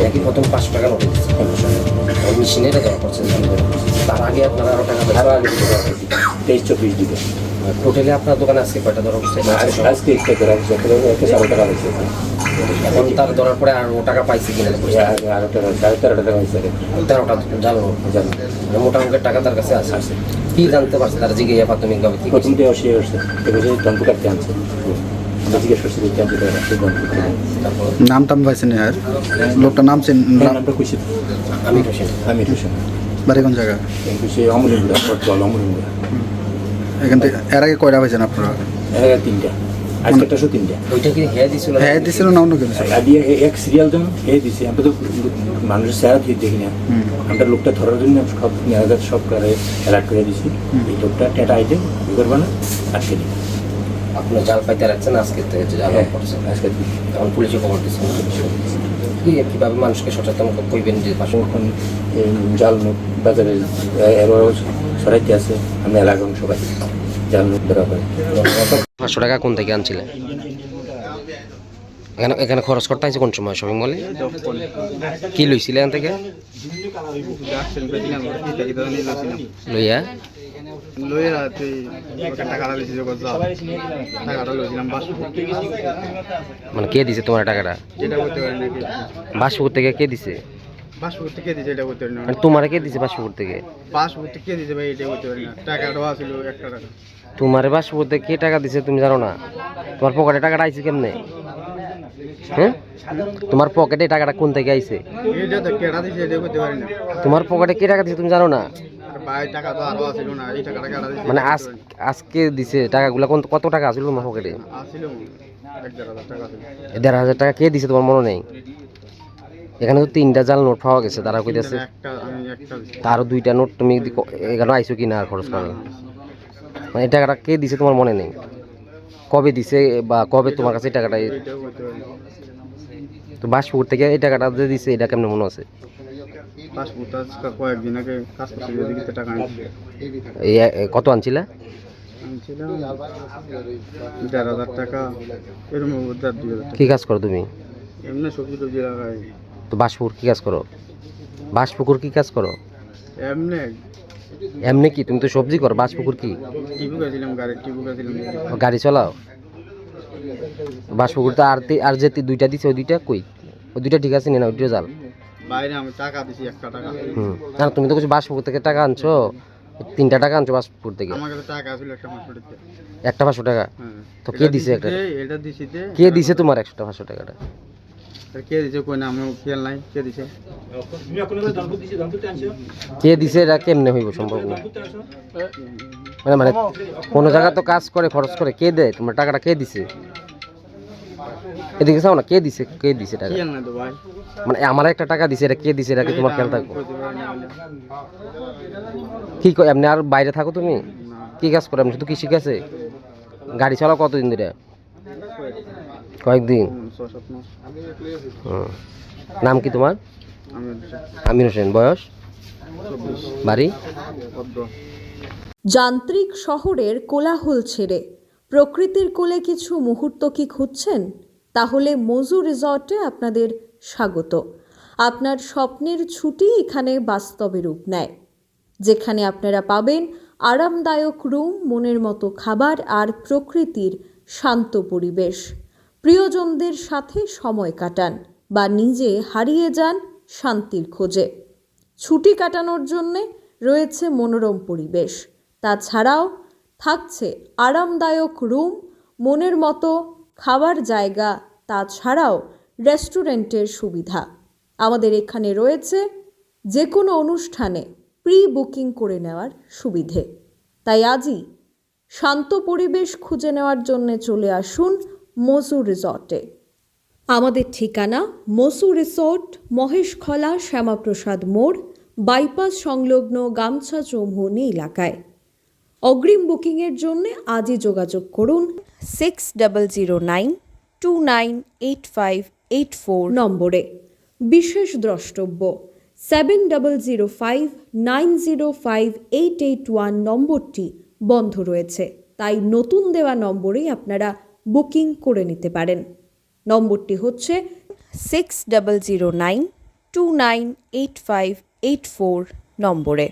একই প্রথম 500 টাকা নোট দিচ্ছে ওই মেশিনে এটা দেওয়া করছে। তার আগে আপনারা আরও টাকা আরও আগে 23-24 দিবে। টোটালি আপনার দোকানে আজকে কয়টা ধরা পড়ছে? আজকে একটা ধরা হচ্ছে, একটা 4 টাকা হয়েছে। এখন তার ধরার পরে আরও টাকা পাইছে কিনা? আরও টাকা 13.5 টাকা হয়েছে। 13টা জানো মোটা অঙ্কের টাকা তার কাছে আছে। কি জানতে পারছে তার জিজ্ঞাসা প্রাথমিকভাবে? কি প্রথম দিয়ে অসে আসছে এগুলো দন্ত কাটতে আনছে, আমরা জিজ্ঞেস করছি যে আনছে তারপর নাম টাম পাইছেন আর লোকটার নাম নামটা খুশি আমির হোসেন। আমির হোসেন, বাড়ি কোন জায়গা? খুশি অমলিন্দা, পটল অমলিন্দা। এখান থেকে এর আগে কয়টা পাইছেন আপনারা? 3টা, আজকে 3টা। ওইটা কি হ্যাঁ দিছিল? হ্যাঁ দিছিল না অন্য কিছু? আগে এক সিরিয়াল জন দিছে, আমরা তো মানুষের চেহারা ঠিক দেখি না, আমরা লোকটা ধরার জন্য সব মেয়াদার সব করে অ্যালার্ট করে দিছি। এই লোকটা টেটা আইতে করবে না, আজকে দিই। আপনার জাল পাইতে রাখছেন আজকে থেকে জাল করছে আজকে তখন পুলিশে খবর দিচ্ছে। কীভাবে মানুষকে সচেতন করবেন যে এখন জাল নোট বাজারে এরও সরাইতে আছে, আমরা এলাকার সবাই জাল নোট ধরা হয়। 500 টাকা কোন থেকে আনছিলেন? এখানে খরচ করতে হয়েছে কোন সময় শপিং মলে? কি লইছিলে এখান থেকে লইয়া? মানে কে দিছে তোমার টাকাটা? বাসপুর থেকে কে দিছে? পাসপোর্ট থেকে দিছে এটা করতে পারি না। মানে তোমারে কে দিছে বাসপুর থেকে? পাসপোর্ট থেকে দিছে ভাই এটা করতে পারি না। টাকাটাও ছিল 1 টাকা। তোমারে বাসপুর থেকে কে টাকা দিছে তুমি জানো না? তোমার পকেটে টাকাটা আইছে কেমনে? হ্যাঁ, তোমার পকেটে টাকাটা কোন থেকে আইছে? এটা তো কেডা দিছে এটা করতে পারি না। তোমার পকেটে কে টাকা দিছে তুমি জানো না? ভাই টাকা তো আরো ছিল না, এই টাকাটা কেডা দিছে? মানে আজকে দিছে টাকাগুলো কত টাকা আছিল তোমার পকেটে? ছিল 1,500 টাকা ছিল। 1,500 টাকা কে দিছে তোমার মনে নেই? এখানে তো 3টা জাল নোট পাওয়া গেছে, তারা কইতেছে আমি একটা দিছি। তারও 2টা নোট তুমি এখানে আইছো কিনা আর খরচ করো। মানে এই টাকাটা কে দিছে তোমার মনে নেই? কবে দিছে বা কবে তোমার কাছে এই টাকাটা? এটাও করতে পারি না। তো বাসপুর থেকে এই টাকাটা যে দিছে এটা কেমন মনে আছে? পাসপোর্ট আজকে কয়েকদিন আগে কাজ করতে গিয়ে দিতে টাকা আনছি। কত আনছিলা? আনছিলাম 1,500 টাকা, এরকম 2,000 টাকা। কি কাজ করো তুমি? এমনি সবজি টবজি লাগাই। তো বাসপুর কি কাজ করো? বাসপুকুর কি কাজ করো? এমনি এমনি কি তুমি তো সবজি করো, বাসপুকুর কি? টিভি গেছিলাম, গাড়ির টিভি গেছিলাম। গাড়ি চালাও? বাসপুকুর তো আর যে 2টা দিছে ওই 2টা কই? ওই 2টা ঠিক আছে না? ওইটা জাল বাইরে আমি টাকা দিছি 1 টাকা। না তুমি তো কিছু বাসপুকুর থেকে টাকা আনছো, 3টা টাকা আনছো বাসপুকুর থেকে। আমার কাছে টাকা ছিল একটা 500 টাকা। একটা 500 টাকা? হ্যাঁ। তো কে দিছে একটা? এটা দিছি তে। কে দিছে তোমার 500 টাকাটা? কে দিছে কই না, আমি খেয়াল নাই কে দিছে। কে দিছে এটা কেমনে হইব সম্ভব না? মানে কোনো জায়গা তো কাজ করে খরচ করে, কে দেয় তোমার টাকাটা? কে দিছে? এদিকে চাও না, কে দিছে? কে দিছে টাকা? খেয়াল নাই তো ভাই। মানে আমার একটা টাকা দিছে, এটা কে দিছে? এটা কি তোমার খেয়াল থাকবে? কইতে পারি না বলে। কি কই এমনি আর বাইরে থাকো তুমি? না। কি কাজ করো? আমি শুধু কৃষি কাছে। গাড়ি চালাও কতদিন ধরে? কয়েকদিন। 6-7 মাস। হুম। নাম কি তোমার? আমি আমির হোসেন। বয়স? 24। বাড়ি? পদ্ম। যান্ত্রিক শহরের কোলাহল ছেড়ে প্রকৃতির কোলে কিছু মুহূর্ত কি খুঁজছেন? তাহলে মজু রিসর্টে আপনাদের স্বাগত। আপনার স্বপ্নের ছুটি এখানে বাস্তবে রূপ নেয়, যেখানে আপনারা পাবেন আরামদায়ক রুম, মনের মতো খাবার আর প্রকৃতির শান্ত পরিবেশ। প্রিয়জনদের সাথে সময় কাটান বা নিজে হারিয়ে যান শান্তির খোঁজে। ছুটি কাটানোর জন্যে রয়েছে মনোরম পরিবেশ, তাছাড়াও থাকছে আরামদায়ক রুম, মনের মতো খাবার জায়গা, তাছাড়াও রেস্টুরেন্টের সুবিধা। আমাদের এখানে রয়েছে যে কোনো অনুষ্ঠানে প্রি বুকিং করে নেওয়ার সুবিধে। তাই আজই শান্ত পরিবেশ খুঁজে নেওয়ার জন্য চলে আসুন মসু রিসর্টে। আমাদের ঠিকানা মসু রিসর্ট, মহেশখলা শ্যামাপ্রসাদ মোড়, বাইপাস সংলগ্ন গামছা চৌমুহনী এলাকায়। অগ্রিম বুকিংয়ের জন্য আজই যোগাযোগ করুন 6009298584 নম্বরে। বিশেষ দ্রষ্টব্য 7005905881 নম্বরটি বন্ধ রয়েছে, তাই নতুন দেওয়া নম্বরেই আপনারা বুকিং করে নিতে পারেন। নম্বরটি হচ্ছে 6009 298584 নম্বরে।